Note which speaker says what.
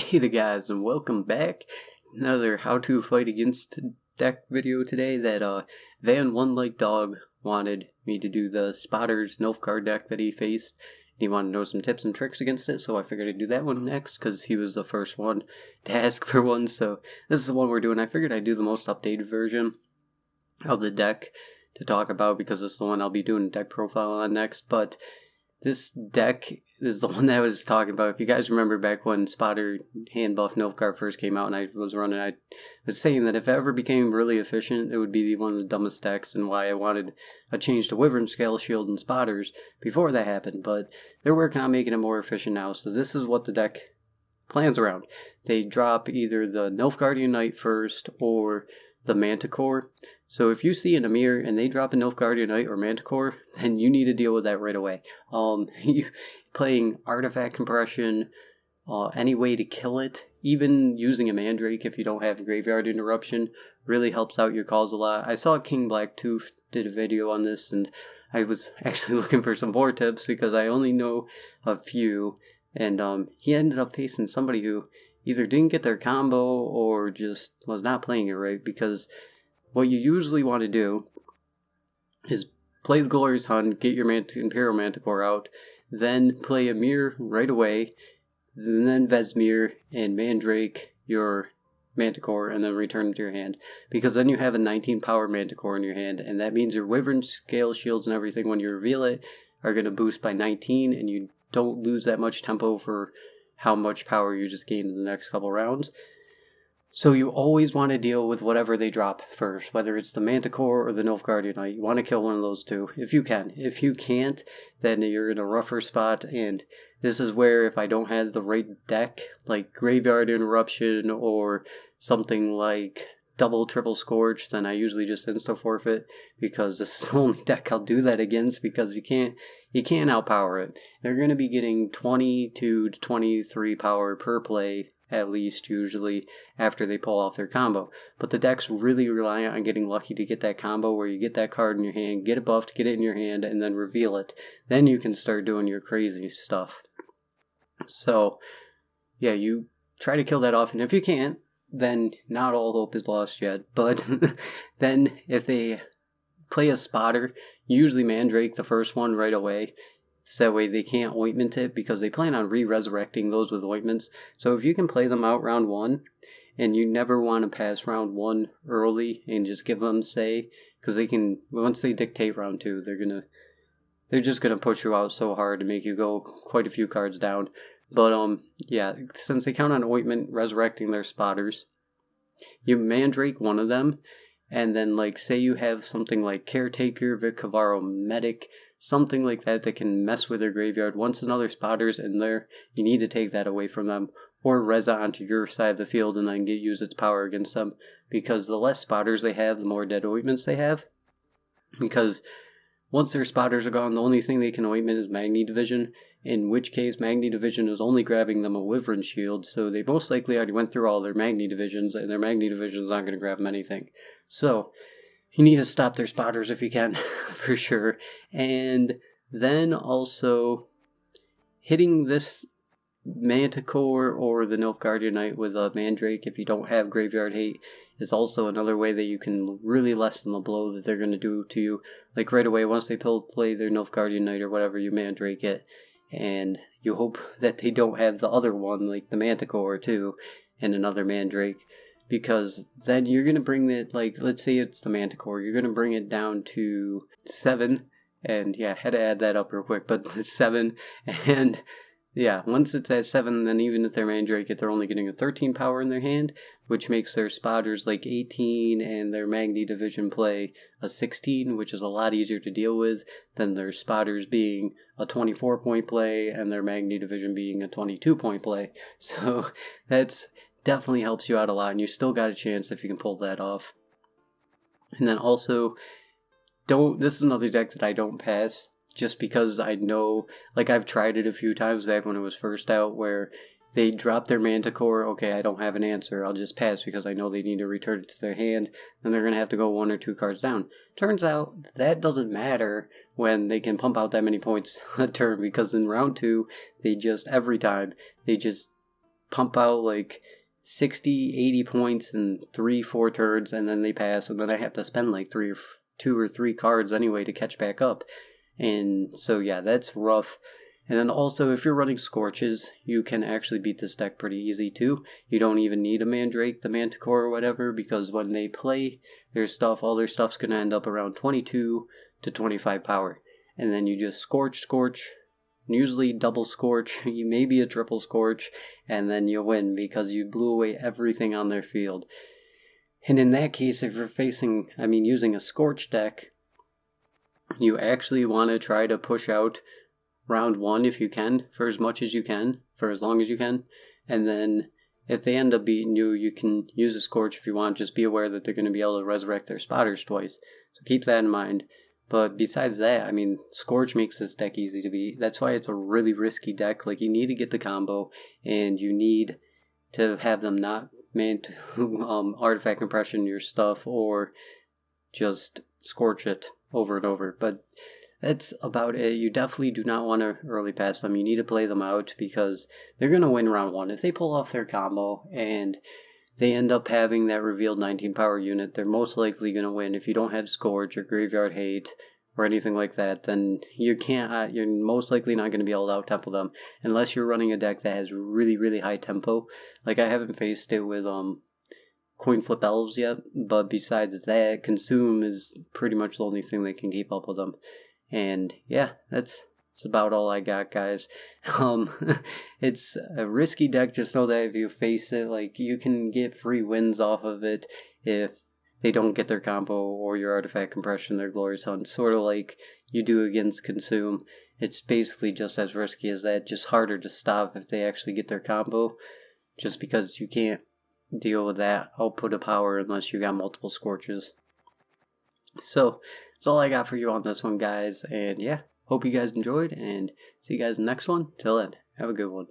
Speaker 1: Hey there guys, and welcome back. Another how to fight against deck video today that Van One Like Dog wanted me to do the Spotters Nilfgaard deck that he faced. He wanted to know some tips and tricks against it, so I figured I'd do that one next because he was the first one to ask for one. So this is the one we're doing. I figured I'd do the most updated version of the deck to talk about because this is the one I'll be doing a deck profile on next. But this deck is the one that I was talking about. If you guys remember back when Spotter Hand Buff Nilfgaard first came out and I was running, I was saying that if it ever became really efficient, it would be one of the dumbest decks, and why I wanted a change to Wyvern, Scale Shield, and Spotters before that happened. But they're working on making it more efficient now, so this is what the deck plans around. They drop either the Nilfgaardian Knight first or the Manticore. So if you see an Amir and they drop a Nilfgaardian Knight or Manticore, then you need to deal with that right away. Playing Artifact Compression, any way to kill it, even using a Mandrake if you don't have Graveyard Interruption, really helps out your cause a lot. I saw King Blacktooth did a video on this, and I was actually looking for some more tips because I only know a few, and he ended up facing somebody who either didn't get their combo or just was not playing it right, because what you usually want to do is play the Glorious Hunt, get your Imperial Manticore out, then play Amir right away, and then Vesmir and Mandrake your Manticore, and then return them to your hand. Because then you have a 19 power Manticore in your hand, and that means your Wyvern, Scale Shields, and everything when you reveal it are going to boost by 19, and you don't lose that much tempo for how much power you just gain in the next couple rounds. So you always want to deal with whatever they drop first, whether it's the Manticore or the Nilfgaardian Knight. You want to kill one of those two, if you can. If you can't, then you're in a rougher spot, and this is where if I don't have the right deck, like Graveyard Interruption or something like double, triple Scourge, then I usually just insta-forfeit, because this is the only deck I'll do that against, because you can't outpower it. They're going to be getting 22 to 23 power per play, at least, usually, after they pull off their combo. But the deck's really reliant on getting lucky to get that combo where you get that card in your hand, get it buffed, get it in your hand, and then reveal it. Then you can start doing your crazy stuff. So, yeah, you try to kill that off, and if you can't, then not all hope is lost yet. But then if they play a Spotter, usually Mandrake the first one right away, so that way they can't ointment it, because they plan on re-resurrecting those with ointments. So if you can play them out round one, and you never want to pass round one early and just give them say, because they can, once they dictate round two, they're just gonna push you out so hard to make you go quite a few cards down. But yeah, since they count on ointment resurrecting their Spotters, you Mandrake one of them, and then like say you have something like Caretaker, Vic Cavaro, Medic, something like that that can mess with their graveyard. Once another Spotter's in there, you need to take that away from them, or Reza onto your side of the field and then use its power against them, because the less Spotters they have, the more dead ointments they have. Because once their Spotters are gone, the only thing they can ointment is Magni Division, in which case Magni Division is only grabbing them a Wyvern Shield, so they most likely already went through all their Magni Divisions, and their Magni Division is not going to grab them anything. So you need to stop their Spotters if you can, for sure. And then also hitting this Manticore or the Nilfgaardian Knight with a Mandrake, if you don't have Graveyard Hate, is also another way that you can really lessen the blow that they're going to do to you. Like right away, once they play their Nilfgaardian Knight or whatever, you Mandrake it, and you hope that they don't have the other one, like the Manticore too, and another Mandrake. Because then you're going to bring it, like, let's say it's the Manticore, you're going to bring it down to 7, and yeah, I had to add that up real quick, but 7, and yeah, once it's at 7, then even if they're Mandrake, they're only getting a 13 power in their hand, which makes their Spotters like 18, and their Magni Division play a 16, which is a lot easier to deal with than their Spotters being a 24-point play, and their Magni Division being a 22-point play. So that's definitely helps you out a lot, and you still got a chance if you can pull that off. And then also, this is another deck that I don't pass, just because I know, like I've tried it a few times back when it was first out, where they drop their Manticore, okay, I don't have an answer, I'll just pass because I know they need to return it to their hand, and they're going to have to go 1 or 2 cards down. Turns out, that doesn't matter when they can pump out that many points a turn, because in round 2, every time, they just pump out like 60, 80 points in 3-4 turns, and then they pass, and then I have to spend like 2 or 3 cards anyway to catch back up. And so yeah, that's rough. And then also, if you're running Scorches, you can actually beat this deck pretty easy too. You don't even need a Mandrake, the Manticore, or whatever, because when they play their stuff, all their stuff's going to end up around 22 to 25 power. And then you just Scorch, usually double Scorch, maybe a triple Scorch, and then you win because you blew away everything on their field. And in that case, if you're using a Scorch deck, you actually want to try to push out round 1 if you can, for as much as you can, for as long as you can, and then if they end up beating you, you can use a Scorch if you want. Just be aware that they're going to be able to resurrect their spotters twice, so keep that in mind. But besides that, Scorch makes this deck easy to beat. That's why it's a really risky deck. Like, you need to get the combo, and you need to have them not artifact compression your stuff, or just Scorch it over and over. But that's about it. You definitely do not want to early pass them. You need to play them out because they're going to win round 1. If they pull off their combo and they end up having that revealed 19 power unit, they're most likely going to win. If you don't have Scourge or Graveyard Hate or anything like that, then you're most likely not going to be able to out-tempo them unless you're running a deck that has really, really high tempo. Like, I haven't faced it with Coin Flip Elves yet, but besides that, Consume is pretty much the only thing that can keep up with them. And yeah, that's about all I got, guys. It's a risky deck. Just know that if you face it, like, you can get free wins off of it if they don't get their combo or your artifact compression, their Glorious Hunt, sort of like you do against Consume. It's basically just as risky as that, just harder to stop if they actually get their combo, just because you can't deal with that output of power unless you got multiple Scorches. So that's all I got for you on this one, guys, and yeah, hope you guys enjoyed, and see you guys in the next one. Till then, have a good one.